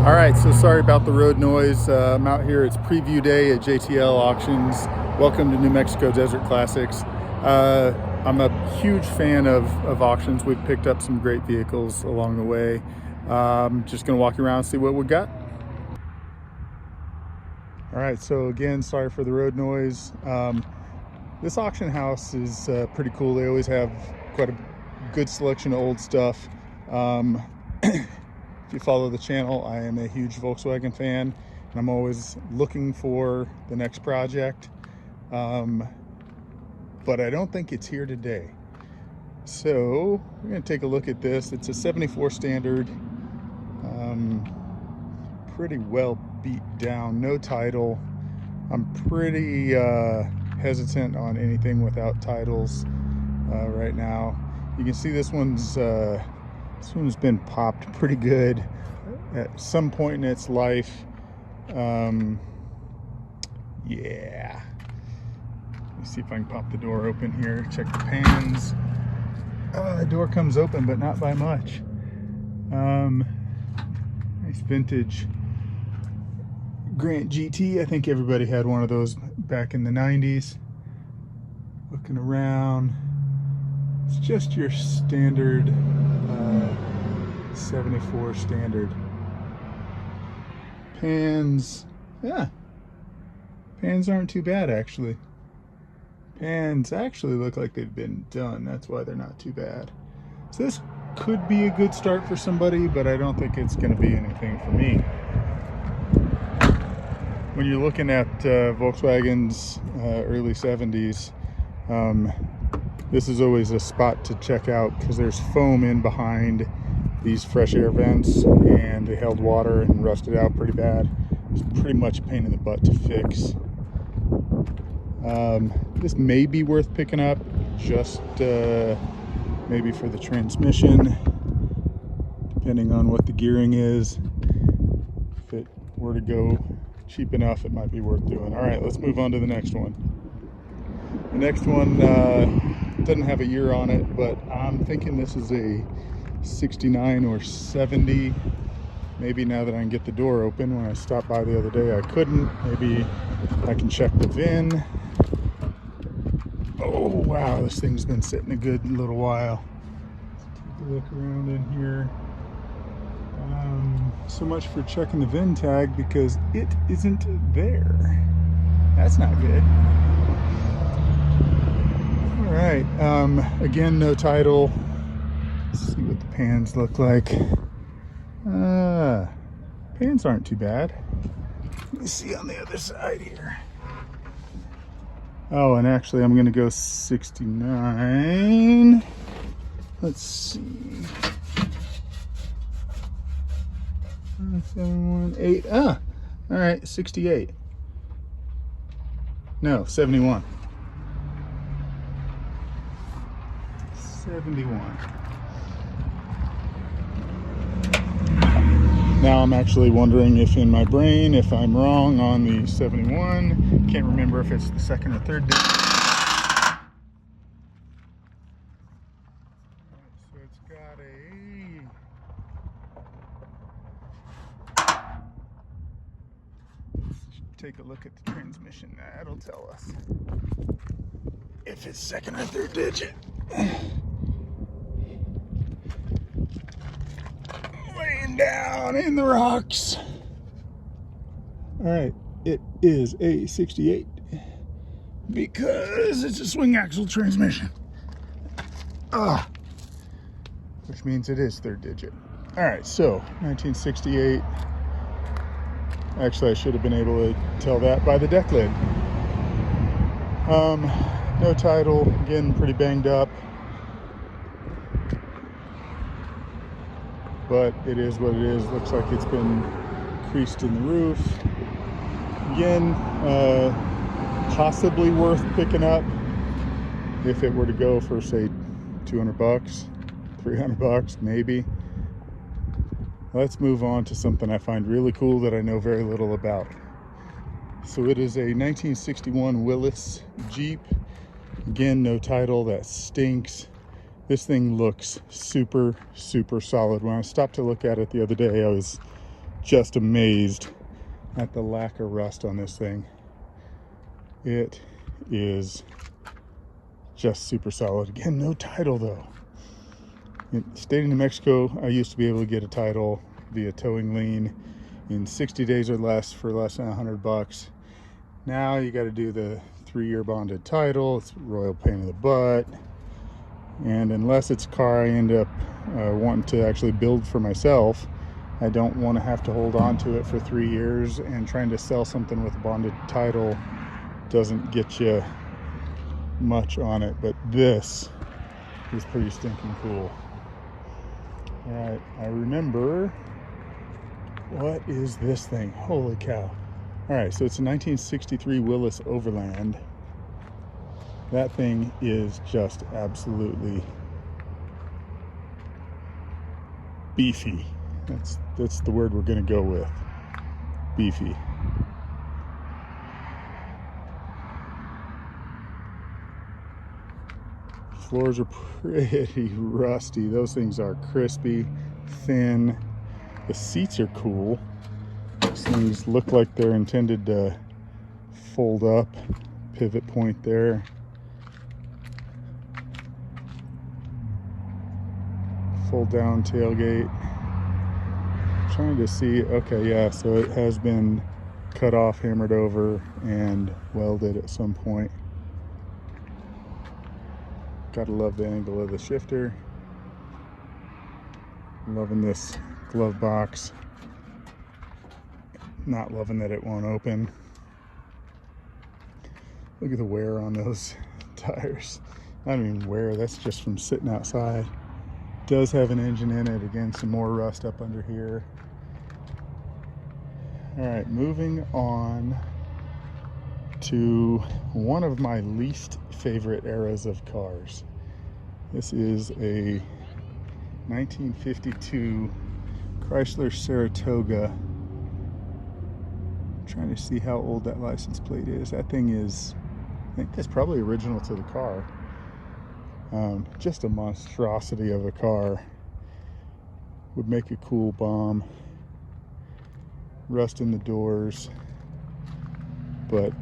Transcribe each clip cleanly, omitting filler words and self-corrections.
All right, so sorry about the road noise. I'm out here. It's preview day at JTL Auctions. Welcome to New Mexico Desert Classics. I'm a huge fan of auctions. We've picked up some great vehicles along the way. Just gonna walk around and see what we got. All right, so again, sorry for the road noise. This auction house is pretty cool. They always have quite a good selection of old stuff. If you follow the channel, I am a huge Volkswagen fan, and I'm always looking for the next project. But I don't think it's here today. So we're going to take a look at this. It's a 74 standard, pretty well beat down, no title. I'm pretty hesitant on anything without titles right now. You can see this one's been popped pretty good at some point in its life. Yeah. Let me see if I can pop the door open here. Check the pans. The door comes open, but not by much. Nice vintage Grant GT. I think everybody had one of those back in the 90s. Looking around. It's just your standard 74 standard. Pans, yeah, pans aren't too bad actually. Pans actually look like they've been done. That's why they're not too bad. So this could be a good start for somebody, but I don't think it's going to be anything for me. When you're looking at Volkswagen's early 70s, this is always a spot to check out because there's foam in behind these fresh air vents, and they held water and rusted out pretty bad. It's pretty much a pain in the butt to fix. This may be worth picking up, just maybe for the transmission, depending on what the gearing is. If it were to go cheap enough, it might be worth doing. All right, let's move on to the next one. The next one doesn't have a year on it, but I'm thinking this is a 69 or 70. Maybe now that I can get the door open. When I stopped by the other day I couldn't. Maybe I can check the VIN. Oh wow, this thing's been sitting a good little while. Let's take a look around in here. So much for checking the VIN tag because it isn't there. That's not good. All right, again, no title. Let's see what the pans look like. Pans aren't too bad. Let me see on the other side here. Oh, and actually I'm gonna go 69. Let's see. 718. All right, 68. No, 71. 71. Now I'm actually wondering if in my brain, if I'm wrong on the 71. Can't remember if it's the second or third digit. So it's got a... Let's take a look at the transmission. That'll tell us if it's second or third digit. Laying down in the rocks. All right, it is a 68 because it's a swing axle transmission. Which means it is third digit. All right, so 1968. Actually, I should have been able to tell that by the deck lid. No title, again, pretty banged up. But it is what it is. Looks like it's been creased in the roof. Again, possibly worth picking up if it were to go for, say, 200 bucks, 300 bucks, maybe. Let's move on to something I find really cool that I know very little about. So it is a 1961 Willys Jeep. Again, no title. That stinks. This thing looks super, super solid. When I stopped to look at it the other day, I was just amazed at the lack of rust on this thing. It is just super solid. Again, no title though. In the state of New Mexico, I used to be able to get a title via towing lien in 60 days or less for less than $100. Now you got to do the 3-year bonded title. It's a royal pain in the butt. And unless it's a car I end up wanting to actually build for myself, I don't want to have to hold on to it for 3 years, and trying to sell something with a bonded title doesn't get you much on it. But this is pretty stinking cool. All right, I remember, what is this thing? Holy cow. All right, so it's a 1963 Willis Overland. That thing is just absolutely beefy. That's the word we're gonna go with. Beefy. Floors are pretty rusty. Those things are crispy, thin. The seats are cool. These things look like they're intended to fold up. Pivot point there. Fold down tailgate. Trying to see, okay, yeah, so it has been cut off, hammered over, and welded at some point. Gotta love the angle of the shifter. Loving this glove box. Not loving that it won't open. Look at the wear on those tires. I don't even wear, that's just from sitting outside. Does have an engine in it. Again, some more rust up under here. All right, moving on to one of my least favorite eras of cars. This is a 1952 Chrysler Saratoga. I'm trying to see how old that license plate is. That thing is, I think that's probably original to the car. Just a monstrosity of a car. Would make a cool bomb. Rust in the doors, but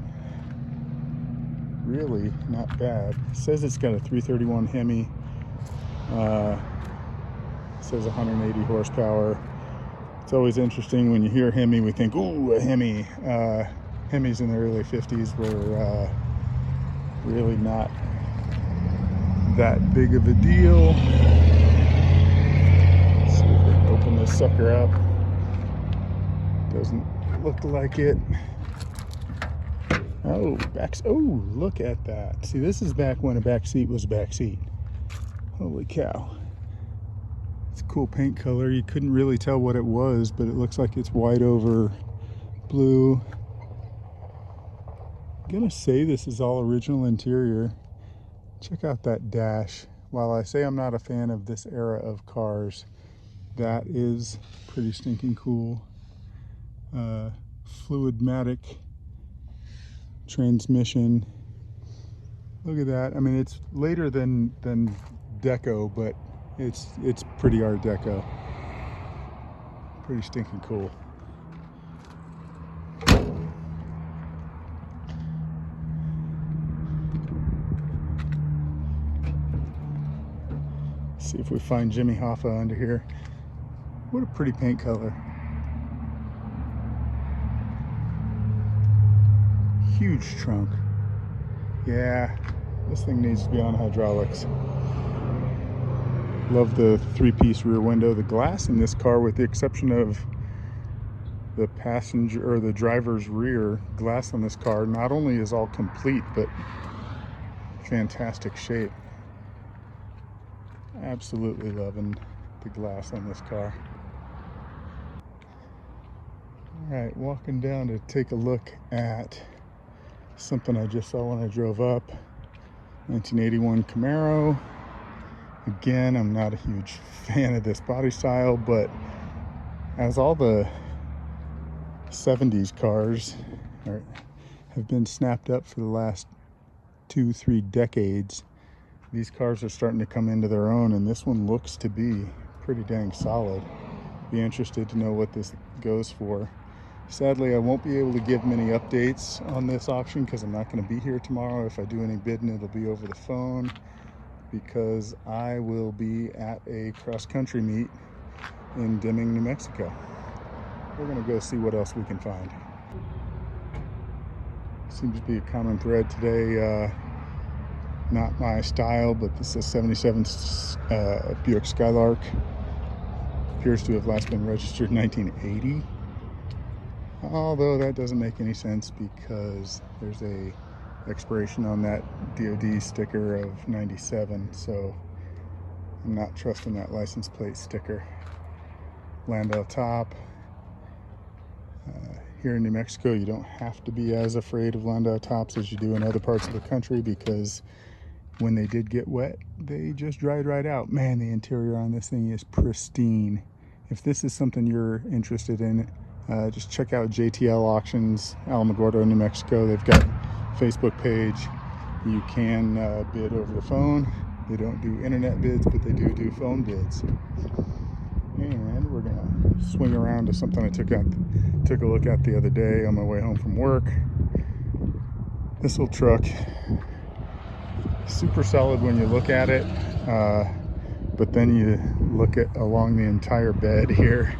really not bad. It says it's got a 331 Hemi. It says 180 horsepower. It's always interesting when you hear Hemi, we think, ooh, a Hemi. Hemis in the early 50s were really not that big of a deal. Let's see if we can open this sucker up. Doesn't look like it. Oh, oh, look at that. See, this is back when a back seat was a back seat. Holy cow. It's a cool paint color. You couldn't really tell what it was, but it looks like it's white over blue. I'm gonna say this is all original interior. Check out that dash. While I say I'm not a fan of this era of cars, that is pretty stinking cool. Fluidmatic transmission. Look at that. I mean, it's later than Deco, but it's pretty Art Deco. Pretty stinking cool. See if we find Jimmy Hoffa under here. What a pretty paint color. Huge trunk. Yeah, this thing needs to be on hydraulics. Love the 3-piece rear window. The glass in this car, with the exception of the passenger or the driver's rear glass on this car, not only is all complete, but fantastic shape. Absolutely loving the glass on this car. All right, walking down to take a look at something I just saw when I drove up. 1981 Camaro. Again, I'm not a huge fan of this body style, but as all the 70s cars have been snapped up for the last 2-3 decades, these cars are starting to come into their own, and this one looks to be pretty dang solid. Be interested to know what this goes for. Sadly, I won't be able to give many updates on this auction because I'm not going to be here tomorrow. If I do any bidding, it'll be over the phone, because I will be at a cross-country meet in Deming, New Mexico. We're going to go see what else we can find. Seems to be a common thread today. Not my style, but this is 77 Buick Skylark. Appears to have last been registered in 1980. Although that doesn't make any sense because there's a expiration on that DOD sticker of 97, so I'm not trusting that license plate sticker. Landau top. Here in New Mexico, you don't have to be as afraid of Landau tops as you do in other parts of the country, because when they did get wet, they just dried right out. Man, the interior on this thing is pristine. If this is something you're interested in, just check out JTL Auctions, Alamogordo, New Mexico. They've got a Facebook page. You can bid over the phone. They don't do internet bids, but they do phone bids. And we're gonna swing around to something I took a look at the other day on my way home from work. This little truck, super solid when you look at it, but then you look at along the entire bed here.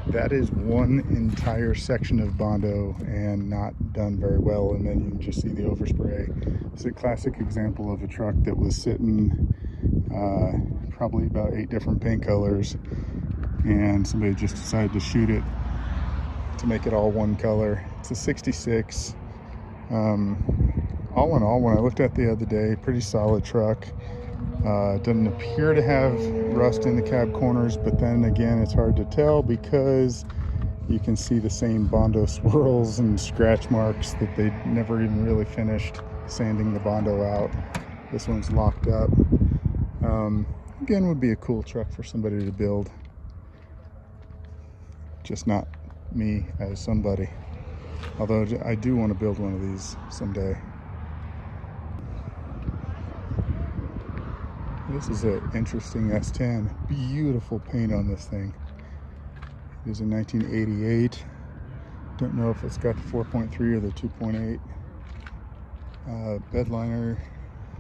That is one entire section of Bondo and not done very well, and then you can just see the overspray. It's a classic example of a truck that was sitting probably about 8 different paint colors, and somebody just decided to shoot it to make it all one color. It's a 66. All in all, when I looked at it the other day, pretty solid truck. Doesn't appear to have rust in the cab corners, but then again, it's hard to tell because you can see the same Bondo swirls and scratch marks that they never even really finished sanding the Bondo out. This one's locked up. Again, would be a cool truck for somebody to build. Just not me as somebody. Although I do want to build one of these someday. This is an interesting S10. Beautiful paint on this thing. It is a 1988. Don't know if it's got the 4.3 or the 2.8. Bed liner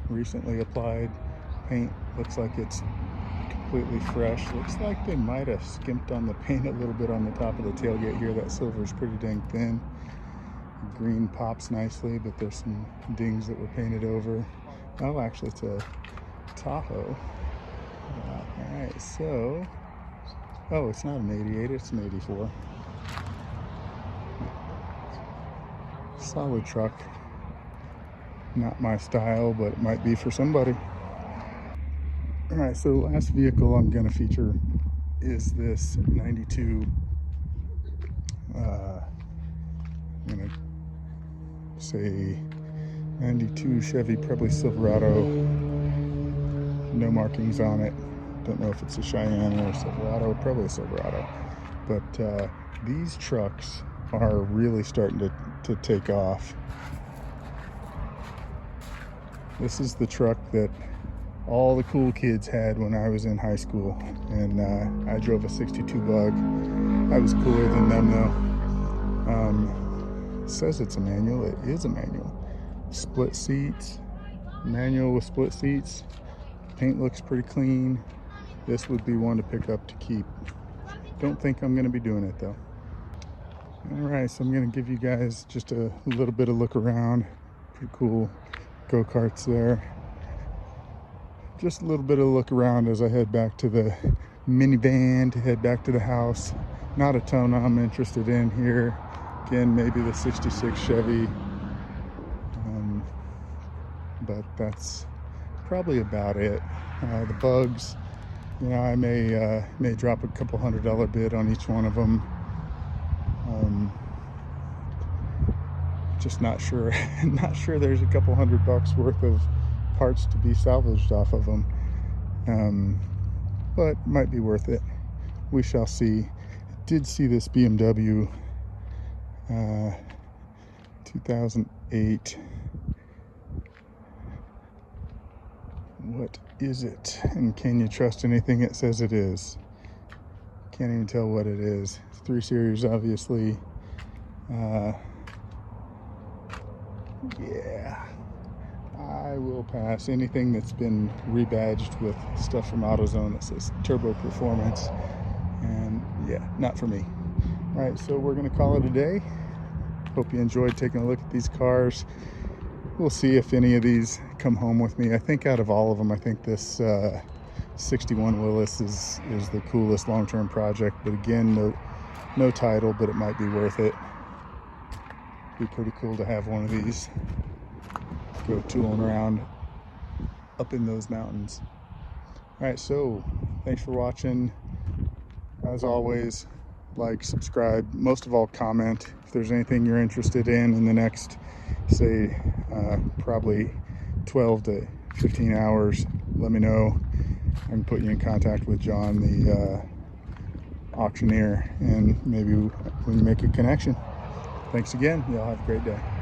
recently applied. Paint looks like it's completely fresh. Looks like they might have skimped on the paint a little bit on the top of the tailgate here. That silver is pretty dang thin. Green pops nicely, but there's some dings that were painted over. Oh, actually it's a Tahoe. Alright, so, oh, it's not an 88, it's an 84. Solid truck. Not my style, but it might be for somebody. Alright, so the last vehicle I'm going to feature is this 92, I'm going to say 92 Chevy, probably Silverado. No markings on it. Don't know if it's a Cheyenne or a Silverado, probably a Silverado. But these trucks are really starting to take off. This is the truck that all the cool kids had when I was in high school, and I drove a 62 Bug. I was cooler than them though. It says it's a manual. It is a manual. Split seats, manual with split seats. Paint looks pretty clean. This would be one to pick up to keep. Don't think I'm going to be doing it though. Alright, so I'm going to give you guys just a little bit of look around. Pretty cool go-karts there. Just a little bit of a look around as I head back to the minivan to head back to the house. Not a ton I'm interested in here. Again, maybe the 66 Chevy. But that's probably about it. The Bugs, you know, I may drop a couple $100 bid on each one of them. Just not sure. Not sure there's a couple $100 worth of parts to be salvaged off of them, but might be worth it. We shall see. Did see this BMW 2008. What is it? And can you trust anything it says it is? Can't even tell what it is. It's 3 Series, obviously. Yeah, I will pass. Anything that's been rebadged with stuff from AutoZone that says Turbo Performance, and yeah, not for me. All right, so we're gonna call it a day. Hope you enjoyed taking a look at these cars. We'll see if any of these come home with me. I think out of all of them, I think this 61 Willis is the coolest long-term project, but again, no title, but it might be worth it. Be pretty cool to have one of these go tooling around up in those mountains. All right, so thanks for watching. As always, like, subscribe, most of all comment if there's anything you're interested in the next, say, probably 12 to 15 hours. Let me know. I can put you in contact with John, the auctioneer, and maybe we can make a connection. Thanks again. Y'all have a great day.